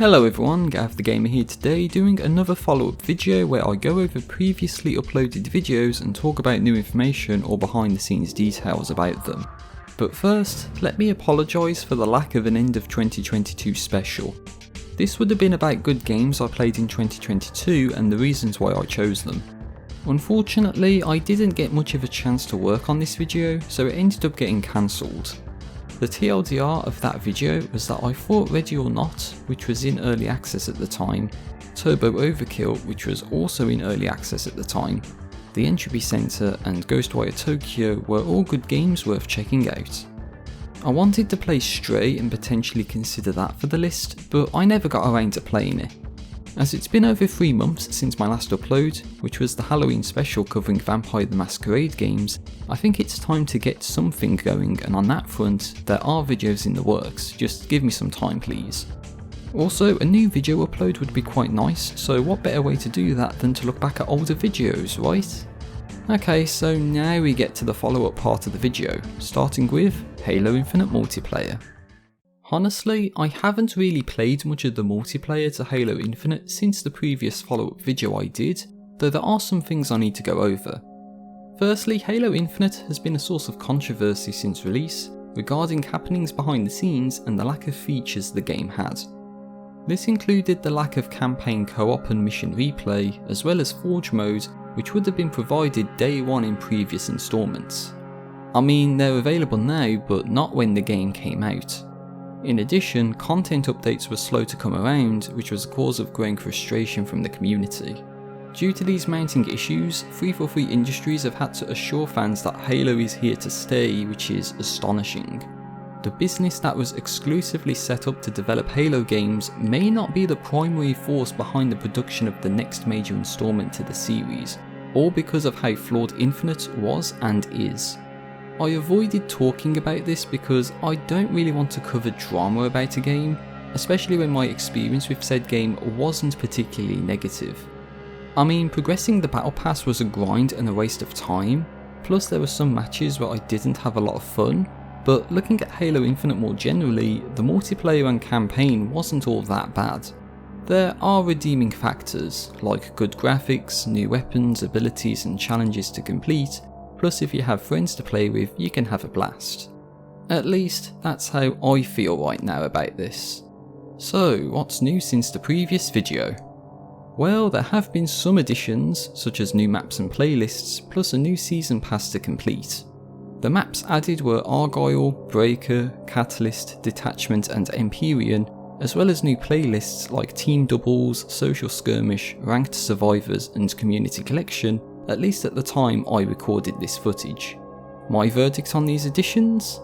Hello everyone, GarethTheGamer here today doing another follow-up video where I go over previously uploaded videos and talk about new information or behind the scenes details about them. But first, let me apologise for the lack of an end of 2022 special. This would have been about good games I played in 2022 and the reasons why I chose them. Unfortunately, I didn't get much of a chance to work on this video, so it ended up getting cancelled. The TLDR of that video was that I thought Ready or Not, which was in early access at the time, Turbo Overkill, which was also in early access at the time, The Entropy Center and Ghostwire Tokyo were all good games worth checking out. I wanted to play Stray and potentially consider that for the list, but I never got around to playing it. As it's been over 3 months since my last upload, which was the Halloween special covering Vampire the Masquerade games, I think it's time to get something going, and on that front, there are videos in the works, just give me some time please. Also, a new video upload would be quite nice, so what better way to do that than to look back at older videos, right? Okay, so now we get to the follow-up part of the video, starting with Halo Infinite Multiplayer. Honestly, I haven't really played much of the multiplayer to Halo Infinite since the previous follow-up video I did, though there are some things I need to go over. Firstly, Halo Infinite has been a source of controversy since release, regarding happenings behind the scenes and the lack of features the game had. This included the lack of campaign co-op and mission replay, as well as Forge mode, which would have been provided day one in previous installments. I mean, they're available now, but not when the game came out. In addition, content updates were slow to come around, which was a cause of growing frustration from the community. Due to these mounting issues, 343 Industries have had to assure fans that Halo is here to stay, which is astonishing. The business that was exclusively set up to develop Halo games may not be the primary force behind the production of the next major installment to the series, all because of how flawed Infinite was and is. I avoided talking about this because I don't really want to cover drama about a game, especially when my experience with said game wasn't particularly negative. I mean, progressing the battle pass was a grind and a waste of time, plus there were some matches where I didn't have a lot of fun, but looking at Halo Infinite more generally, the multiplayer and campaign wasn't all that bad. There are redeeming factors, like good graphics, new weapons, abilities and challenges to complete, plus if you have friends to play with, you can have a blast. At least, that's how I feel right now about this. So, what's new since the previous video? Well, there have been some additions, such as new maps and playlists, plus a new season pass to complete. The maps added were Argyle, Breaker, Catalyst, Detachment and Empyrean, as well as new playlists like Team Doubles, Social Skirmish, Ranked Survivors and Community Collection, at least at the time I recorded this footage. My verdict on these additions?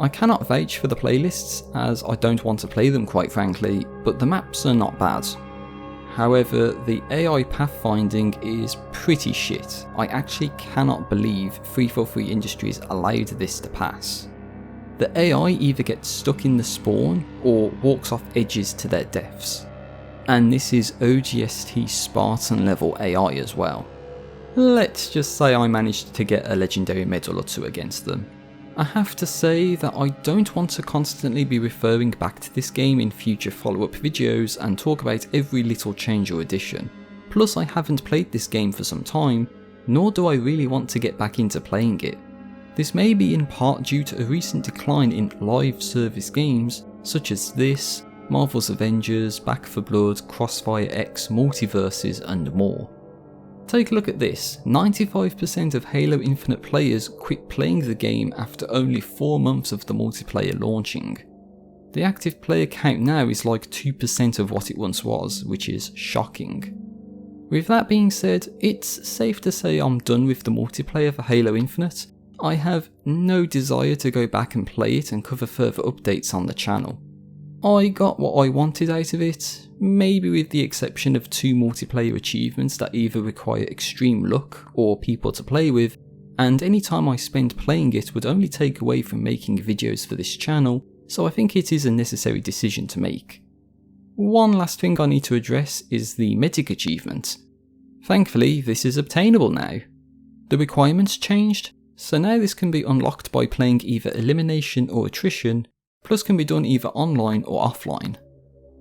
I cannot vouch for the playlists, as I don't want to play them quite frankly, but the maps are not bad. However, the AI pathfinding is pretty shit. I actually cannot believe 343 Industries allowed this to pass. The AI either gets stuck in the spawn, or walks off edges to their deaths. And this is OGST Spartan level AI as well. Let's just say I managed to get a legendary medal or two against them. I have to say that I don't want to constantly be referring back to this game in future follow-up videos and talk about every little change or addition. Plus I haven't played this game for some time, nor do I really want to get back into playing it. This may be in part due to a recent decline in live service games such as this, Marvel's Avengers, Back 4 Blood, Crossfire X, Multiverses and more. Take a look at this, 95% of Halo Infinite players quit playing the game after only 4 months of the multiplayer launching. The active player count now is like 2% of what it once was, which is shocking. With that being said, it's safe to say I'm done with the multiplayer for Halo Infinite. I have no desire to go back and play it and cover further updates on the channel. I got what I wanted out of it, maybe with the exception of 2 multiplayer achievements that either require extreme luck or people to play with, and any time I spend playing it would only take away from making videos for this channel, so I think it is a necessary decision to make. One last thing I need to address is the Medic achievement. Thankfully, this is obtainable now. The requirements changed, so now this can be unlocked by playing either Elimination or Attrition, plus can be done either online or offline.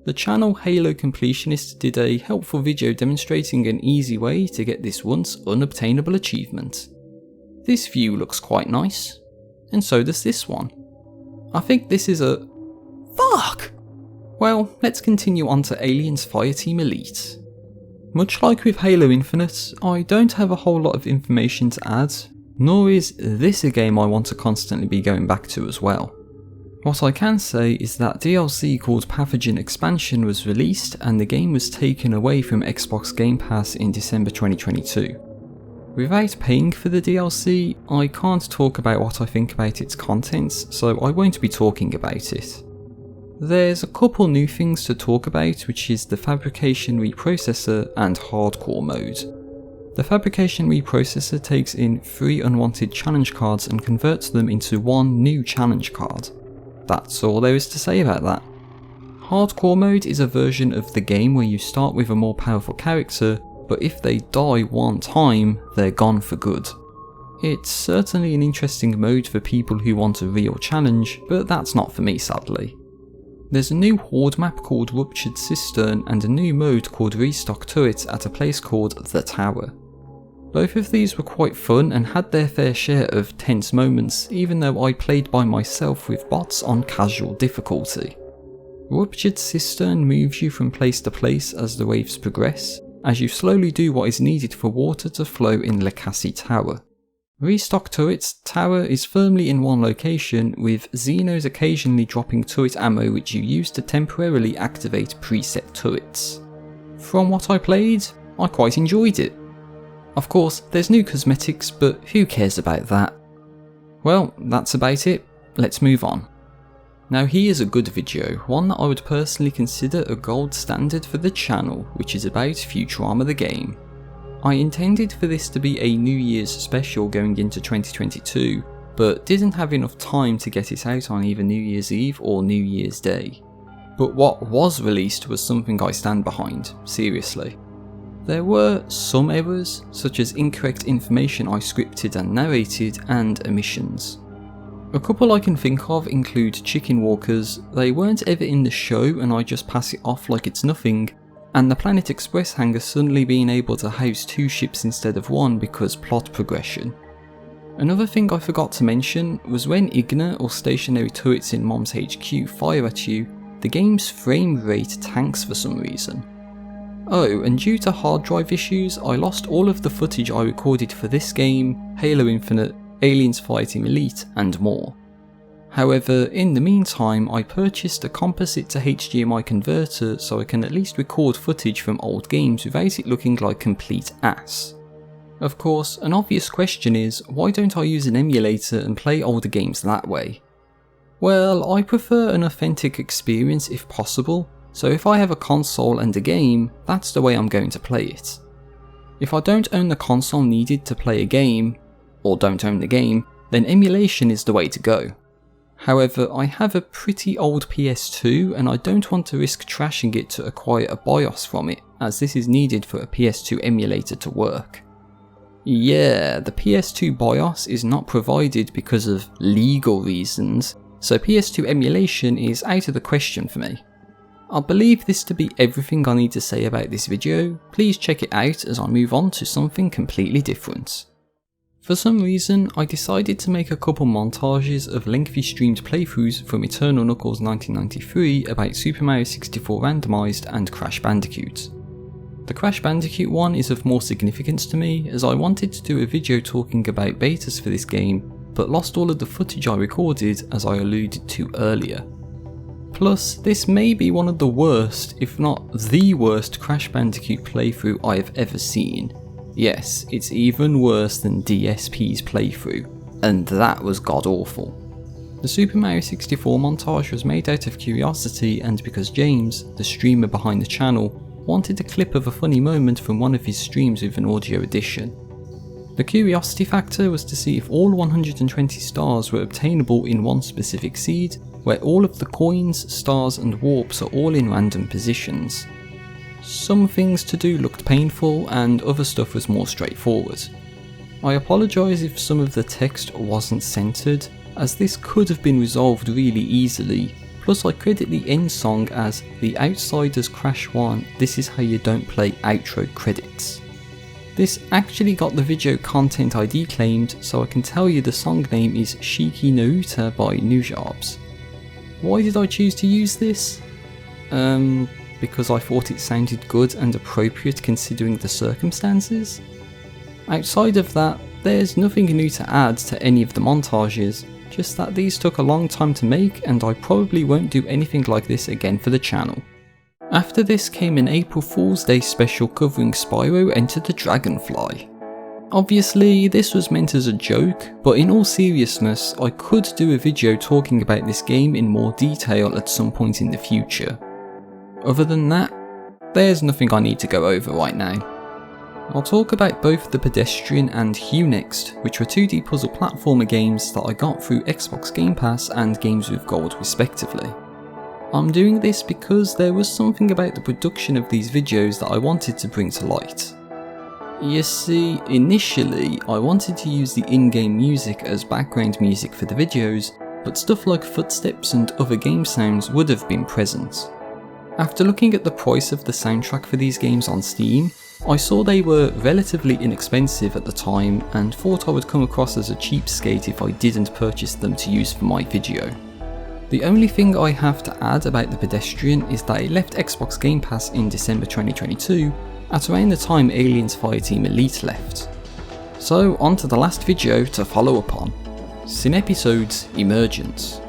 The channel Halo Completionist did a helpful video demonstrating an easy way to get this once unobtainable achievement. This view looks quite nice, and so does this one. I think this is a... Fuck! Well, let's continue on to Aliens Fireteam Elite. Much like with Halo Infinite, I don't have a whole lot of information to add, nor is this a game I want to constantly be going back to as well. What I can say is that DLC called Pathogen Expansion was released and the game was taken away from Xbox Game Pass in December 2022. Without paying for the DLC, I can't talk about what I think about its contents, so I won't be talking about it. There's a couple new things to talk about, which is the Fabrication Reprocessor and Hardcore mode. The Fabrication Reprocessor takes in 3 unwanted challenge cards and converts them into 1 new challenge card. That's all there is to say about that. Hardcore mode is a version of the game where you start with a more powerful character, but if they die one time, they're gone for good. It's certainly an interesting mode for people who want a real challenge, but that's not for me sadly. There's a new horde map called Ruptured Cistern and a new mode called Restock Turret at a place called The Tower. Both of these were quite fun and had their fair share of tense moments, even though I played by myself with bots on casual difficulty. Ruptured Cistern moves you from place to place as the waves progress, as you slowly do what is needed for water to flow in Lekasi Tower. Restock Turret's tower is firmly in one location, with Xenos occasionally dropping turret ammo which you use to temporarily activate preset turrets. From what I played, I quite enjoyed it. Of course, there's new cosmetics, but who cares about that? Well, that's about it, let's move on. Now here's a good video, one that I would personally consider a gold standard for the channel, which is about Futurama the game. I intended for this to be a New Year's special going into 2022, but didn't have enough time to get it out on either New Year's Eve or New Year's Day. But what was released was something I stand behind, seriously. There were some errors, such as incorrect information I scripted and narrated, and omissions. A couple I can think of include chicken walkers, they weren't ever in the show and I just pass it off like it's nothing, and the Planet Express hangar suddenly being able to house 2 ships instead of 1 because plot progression. Another thing I forgot to mention was when Igna or stationary turrets in Mom's HQ fire at you, the game's frame rate tanks for some reason. Oh, and due to hard drive issues, I lost all of the footage I recorded for this game, Halo Infinite, Aliens Fireteam Elite, and more. However, in the meantime, I purchased a composite to HDMI converter so I can at least record footage from old games without it looking like complete ass. Of course, an obvious question is, why don't I use an emulator and play older games that way? Well, I prefer an authentic experience if possible, so if I have a console and a game, that's the way I'm going to play it. If I don't own the console needed to play a game, or don't own the game, then emulation is the way to go. However, I have a pretty old PS2 and I don't want to risk trashing it to acquire a BIOS from it, as this is needed for a PS2 emulator to work. Yeah, the PS2 BIOS is not provided because of legal reasons, so PS2 emulation is out of the question for me. I believe this to be everything I need to say about this video, please check it out as I move on to something completely different. For some reason, I decided to make a couple montages of lengthy streamed playthroughs from Eternal Knuckles 1993 about Super Mario 64 Randomized and Crash Bandicoot. The Crash Bandicoot one is of more significance to me, as I wanted to do a video talking about betas for this game, but lost all of the footage I recorded as I alluded to earlier. Plus, this may be one of the worst, if not the worst, Crash Bandicoot playthrough I have ever seen. Yes, it's even worse than DSP's playthrough, and that was god awful. The Super Mario 64 montage was made out of curiosity and because James, the streamer behind the channel, wanted a clip of a funny moment from one of his streams with an audio edition. The curiosity factor was to see if all 120 stars were obtainable in one specific seed, where all of the coins, stars and warps are all in random positions. Some things to do looked painful and other stuff was more straightforward. I apologise if some of the text wasn't centred, as this could have been resolved really easily, plus I credit the end song as The Outsiders Crash 1, This Is How You Don't Play outro credits. This actually got the video content ID claimed, so I can tell you the song name is Shiki no Uta by Nujabes. Why did I choose to use this? Because I thought it sounded good and appropriate considering the circumstances. Outside of that, there's nothing new to add to any of the montages, just that these took a long time to make and I probably won't do anything like this again for the channel. After this came an April Fool's Day special covering Spyro Enter the Dragonfly. Obviously this was meant as a joke, but in all seriousness I could do a video talking about this game in more detail at some point in the future. Other than that, there's nothing I need to go over right now. I'll talk about both the Pedestrian and Hue next, which were 2D puzzle platformer games that I got through Xbox Game Pass and Games with Gold respectively. I'm doing this because there was something about the production of these videos that I wanted to bring to light. You see, initially I wanted to use the in-game music as background music for the videos, but stuff like footsteps and other game sounds would have been present. After looking at the price of the soundtrack for these games on Steam, I saw they were relatively inexpensive at the time and thought I would come across as a cheapskate if I didn't purchase them to use for my video. The only thing I have to add about the Pedestrian is that it left Xbox Game Pass in December 2022, at around the time Aliens Fireteam Elite left. So on to the last video to follow up on. Cinepisode's Emergence.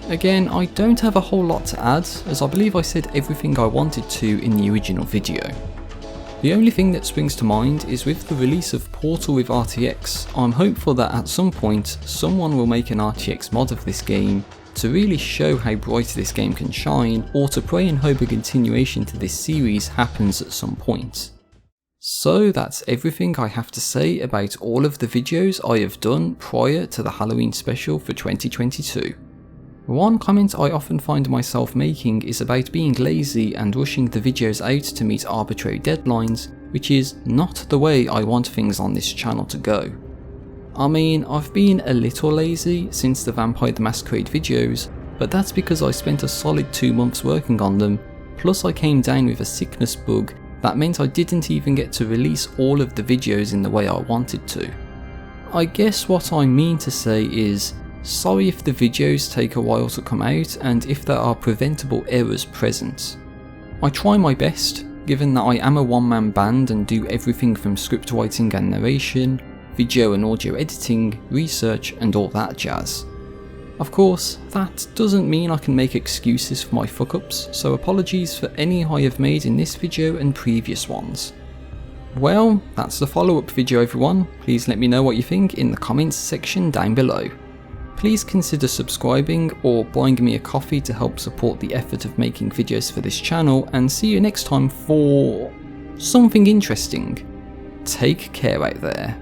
Again, I don't have a whole lot to add, as I believe I said everything I wanted to in the original video. The only thing that springs to mind is with the release of Portal with RTX, I'm hopeful that at some point someone will make an RTX mod of this game to really show how bright this game can shine, or to pray and hope a continuation to this series happens at some point. So that's everything I have to say about all of the videos I have done prior to the Halloween special for 2022. One comment I often find myself making is about being lazy and rushing the videos out to meet arbitrary deadlines, which is not the way I want things on this channel to go. I mean, I've been a little lazy since the Vampire the Masquerade videos, but that's because I spent a solid 2 months working on them, plus I came down with a sickness bug that meant I didn't even get to release all of the videos in the way I wanted to. I guess what I mean to say is, sorry if the videos take a while to come out and if there are preventable errors present. I try my best, given that I am a one-man band and do everything from script writing and narration, video and audio editing, research and all that jazz. Of course, that doesn't mean I can make excuses for my fuck-ups, so apologies for any I have made in this video and previous ones. Well, that's the follow-up video everyone, please let me know what you think in the comments section down below. Please consider subscribing or buying me a coffee to help support the effort of making videos for this channel, and see you next time for something interesting. Take care out there.